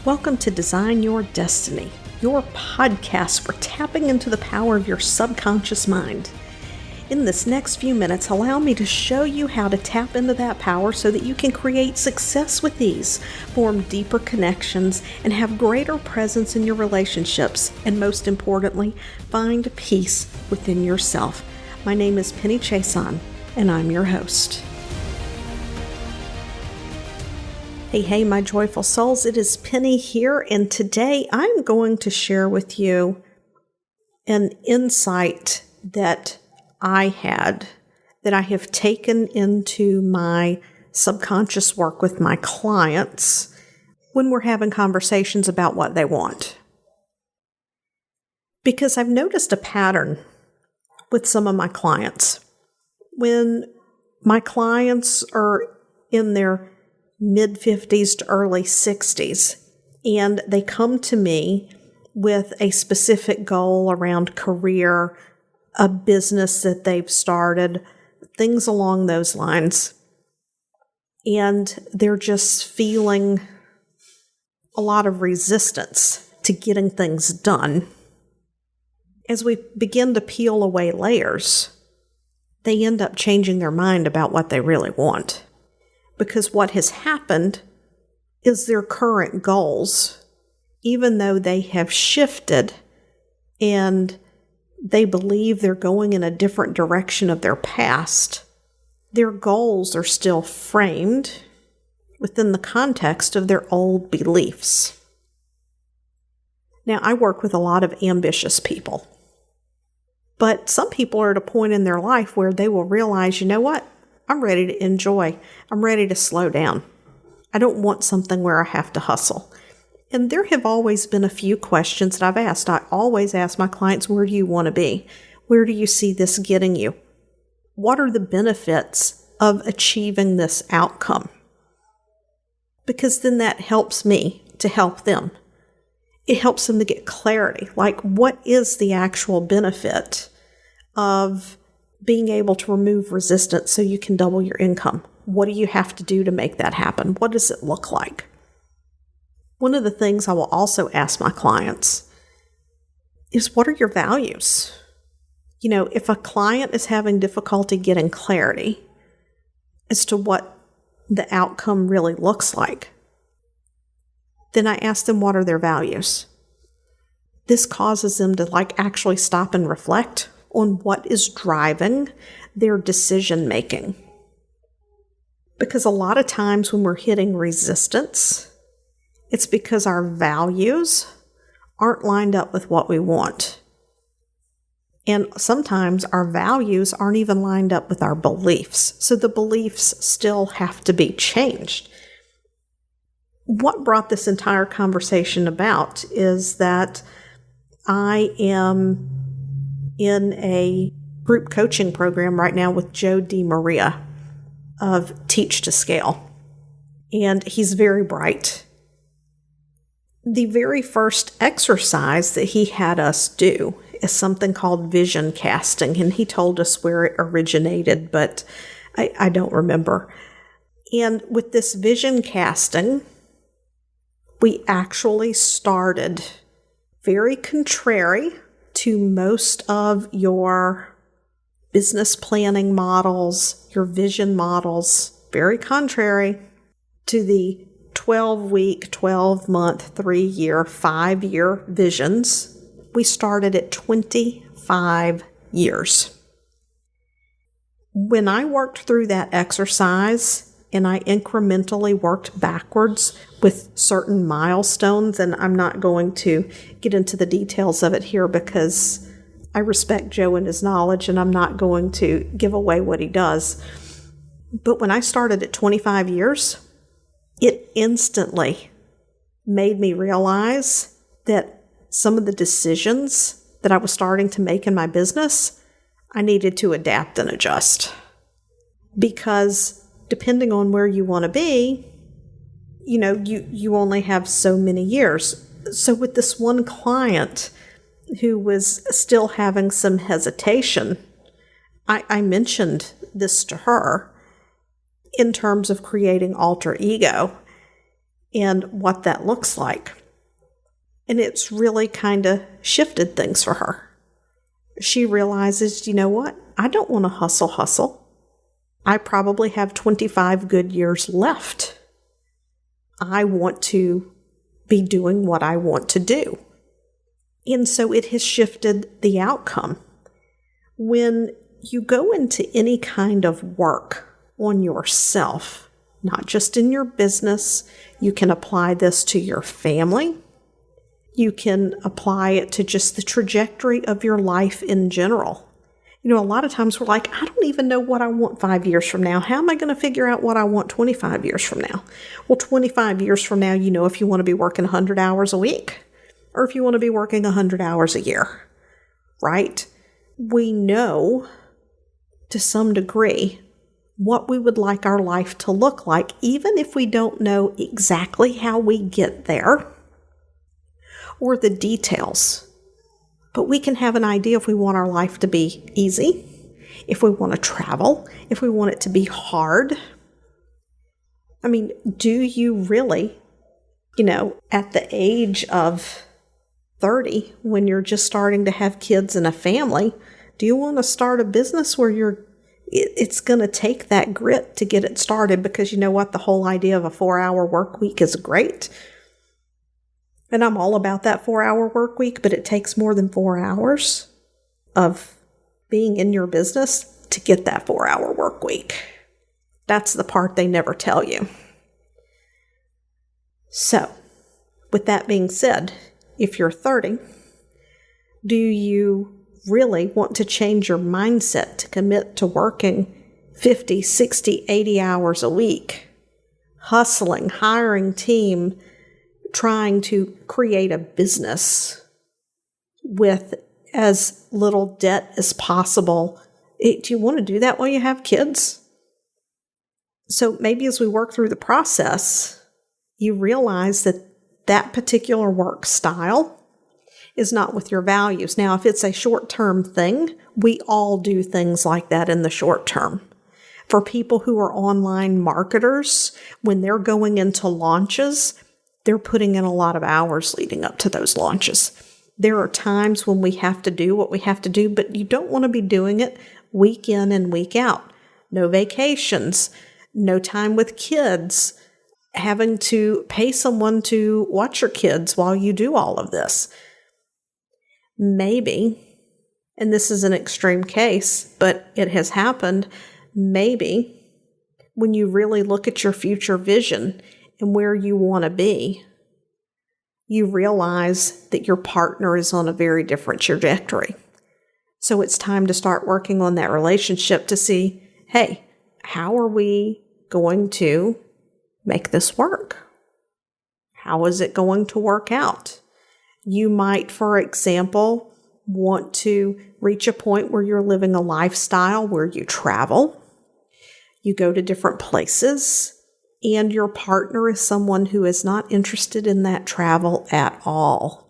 Welcome to Design Your Destiny, your podcast for tapping into the power of your subconscious mind. In this next few minutes, allow me to show you how to tap into that power so that you can create success with ease, form deeper connections, and have greater presence in your relationships, and most importantly, find peace within yourself. My name is Penny Chason, and I'm your host. Hey, my joyful souls, it is Penny here, and today I'm going to share with you an insight that I had, that I have taken into my subconscious work with my clients when we're having conversations about what they want. Because I've noticed a pattern with some of my clients. When my clients are in their mid-50s to early 60s, and they come to me with a specific goal around career, a business that they've started, things along those lines, and they're just feeling a lot of resistance to getting things done. As we begin to peel away layers, they end up changing their mind about what they really want. Because what has happened is their current goals, even though they have shifted and they believe they're going in a different direction of their past, their goals are still framed within the context of their old beliefs. Now, I work with a lot of ambitious people, but some people are at a point in their life where they will realize, you know what? I'm ready to enjoy. I'm ready to slow down. I don't want something where I have to hustle. And there have always been a few questions that I've asked. I always ask my clients, where do you want to be? Where do you see this getting you? What are the benefits of achieving this outcome? Because then that helps me to help them. It helps them to get clarity. Like, what is the actual benefit of being able to remove resistance so you can double your income? What do you have to do to make that happen? What does it look like? One of the things I will also ask my clients is, what are your values? You know, if a client is having difficulty getting clarity as to what the outcome really looks like, then I ask them, what are their values? This causes them to actually stop and reflect on what is driving their decision making. Because a lot of times when we're hitting resistance, it's because our values aren't lined up with what we want. And sometimes our values aren't even lined up with our beliefs. So the beliefs still have to be changed. What brought this entire conversation about is that I am in a group coaching program right now with Joe DiMaria of Teach to Scale. And he's very bright. The very first exercise that he had us do is something called vision casting. And he told us where it originated, but I don't remember. And with this vision casting, we actually started very contrary to most of your business planning models, your vision models, very contrary to the 12-week, 12-month, 3-year, 5-year visions. We started at 25 years. When I worked through that exercise and I incrementally worked backwards with certain milestones, and I'm not going to get into the details of it here because I respect Joe and his knowledge, and I'm not going to give away what he does. But when I started at 25 years, it instantly made me realize that some of the decisions that I was starting to make in my business, I needed to adapt and adjust. Because depending on where you want to be, you know, you only have so many years. So with this one client who was still having some hesitation, I mentioned this to her in terms of creating alter ego. and what that looks like. And it's really kind of shifted things for her. She realizes, you know what? I don't want to hustle. I probably have 25 good years left. I want to be doing what I want to do. And so it has shifted the outcome. When you go into any kind of work on yourself, not just in your business, you can apply this to your family. You can apply it to just the trajectory of your life in general. You know, a lot of times we're like, I don't even know what I want 5 years from now. How am I going to figure out what I want 25 years from now? Well, 25 years from now, you know if you want to be working 100 hours a week or if you want to be working 100 hours a year, right? We know to some degree what we would like our life to look like, even if we don't know exactly how we get there or the details. But we can have an idea if we want our life to be easy, if we want to travel, if we want it to be hard. I mean, do you really, at the age of 30, when you're just starting to have kids and a family, do you want to start a business where it's going to take that grit to get it started? Because you know what? The whole idea of a 4-hour work week is great. And I'm all about that 4-hour work week, but it takes more than 4 hours of being in your business to get that 4-hour work week. That's the part they never tell you. So, with that being said, if you're 30, do you really want to change your mindset to commit to working 50, 60, 80 hours a week, hustling, hiring team, trying to create a business with as little debt as possible? Do you want to do that while you have kids? So maybe as we work through the process, you realize that that particular work style is not with your values. Now, if it's a short-term thing, we all do things like that in the short term. For people who are online marketers, when they're going into launches, they're putting in a lot of hours leading up to those launches. There are times when we have to do what we have to do, but you don't want to be doing it week in and week out. No vacations, no time with kids, having to pay someone to watch your kids while you do all of this. Maybe, and this is an extreme case, but it has happened, maybe when you really look at your future vision and where you want to be, you realize that your partner is on a very different trajectory. So it's time to start working on that relationship to see, hey, how are we going to make this work? How is it going to work out? You might, for example, want to reach a point where you're living a lifestyle where you travel, you go to different places, and your partner is someone who is not interested in that travel at all.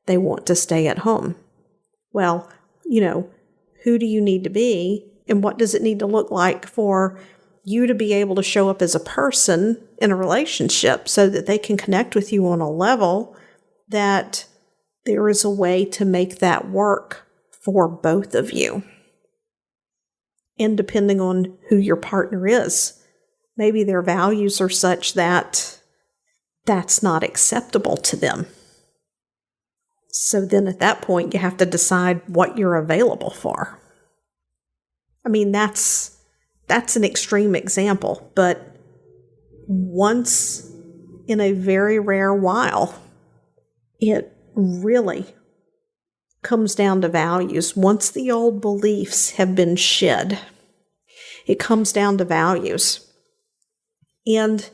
They want to stay at home. Well, who do you need to be, and what does it need to look like for you to be able to show up as a person in a relationship so that they can connect with you on a level that there is a way to make that work for both of you. And depending on who your partner is, maybe their values are such that that's not acceptable to them. So then at that point, you have to decide what you're available for. I mean, that's an extreme example, but once in a very rare while, it really comes down to values. Once the old beliefs have been shed, it comes down to values. And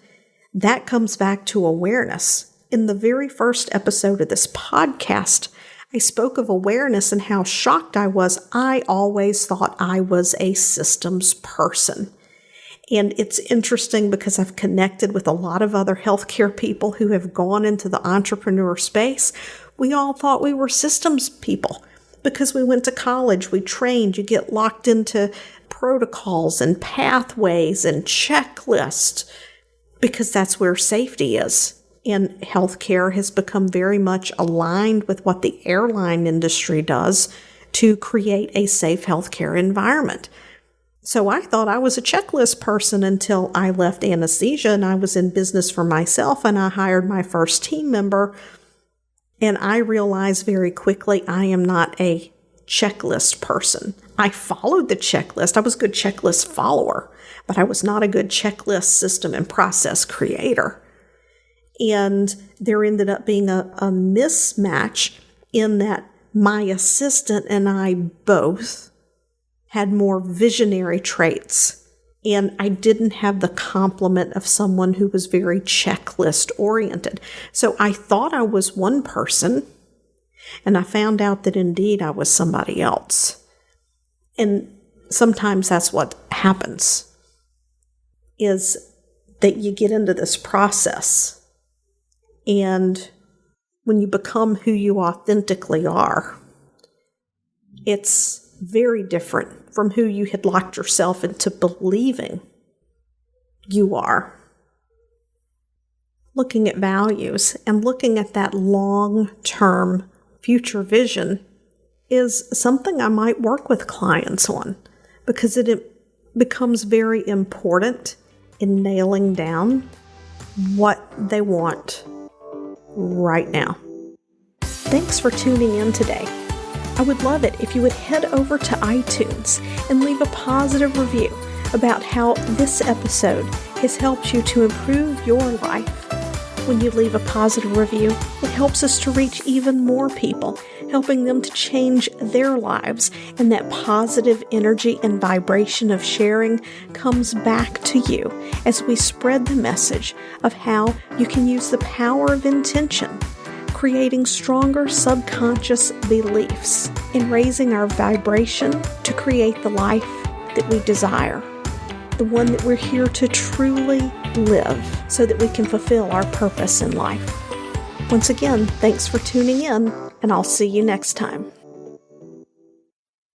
that comes back to awareness. In the very first episode of this podcast, I spoke of awareness and how shocked I was. I always thought I was a systems person. And it's interesting because I've connected with a lot of other healthcare people who have gone into the entrepreneur space. We all thought we were systems people because we went to college, we trained, you get locked into protocols and pathways and checklists because that's where safety is. And healthcare has become very much aligned with what the airline industry does to create a safe healthcare environment. So I thought I was a checklist person until I left anesthesia and I was in business for myself and I hired my first team member. And I realized very quickly I am not a checklist person. I followed the checklist. I was a good checklist follower, but I was not a good checklist system and process creator. And there ended up being a mismatch in that my assistant and I both had more visionary traits, and I didn't have the complement of someone who was very checklist oriented. So I thought I was one person, and I found out that indeed I was somebody else. And sometimes that's what happens, is that you get into this process, and when you become who you authentically are, it's very different from who you had locked yourself into believing you are. Looking at values and looking at that long-term future vision is something I might work with clients on, because it becomes very important in nailing down what they want right now. Thanks for tuning in today. I would love it if you would head over to iTunes and leave a positive review about how this episode has helped you to improve your life. When you leave a positive review, it helps us to reach even more people, helping them to change their lives, and that positive energy and vibration of sharing comes back to you as we spread the message of how you can use the power of intention, creating stronger subconscious beliefs and raising our vibration to create the life that we desire, the one that we're here to truly live so that we can fulfill our purpose in life. Once again, thanks for tuning in, and I'll see you next time.